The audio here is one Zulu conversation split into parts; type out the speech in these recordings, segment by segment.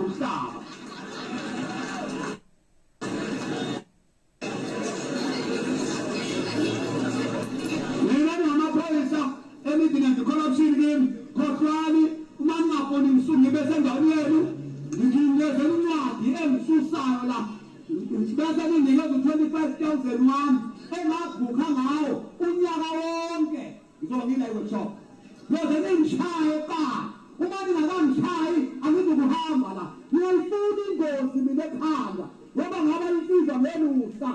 umhlaba mina ngamaphoyisa anything corruption game kodwani uma ningafoni ngisuke bese endaweni yenu ngingeze incwadi engisusayo la bese nginikeza 25,001 engabhukha ngawo unyaka wonke ngizongina iworkshop bese ningishaye ka uma ningakangishayi angizukuhamba la ngiyayifuna ingozi mina ekhanda ngoba ngaba insizwa ngelusa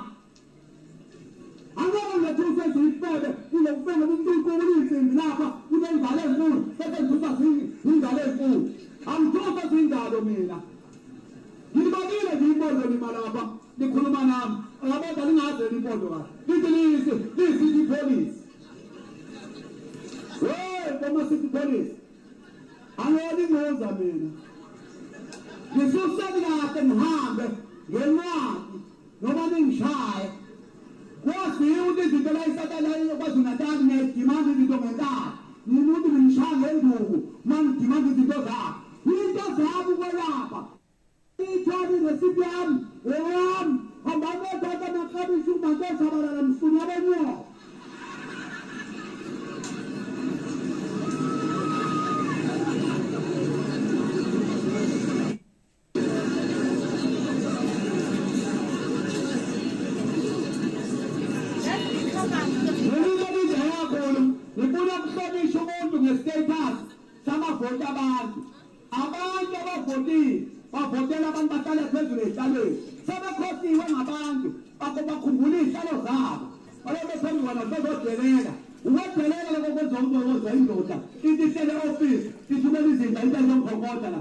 angeke ngethusa ezifebe ilokufela inkulu izinto lapha kunengalo enkulu bese ngithusa ingalo enkulu angithusa izingalo mina ngibabile ngiyibonde limalapha likhuluma nami abantu alingaze lipondo kahle lithi lisi police Former city police angeke ngoza mina ngisusela kahle ngihambe ngencwadi noma ningishaye kwaziyo ukuthi izinto la isatalayo kwaZulu-Natal ngiyadimanda izinto ngenkani nimuntu ngimshaya ngenduku mangidimanda izinto zakhe into zabo ukwelapha ithwali resiphi yami eyami hamba nothatha amaklabishi umantozabalala msuni yabenyoka abantu abavotile bavotela abantu bahlala phezulu ezihlalweni sebekhosiwe ngabantu bakhumbula iy'hlalo zabo balobe phambi kwana sezodelela ukwedelela lokho kwenza umntu oza indoda into ihlele ofisi ithumela izinto into ezomkhonkoda la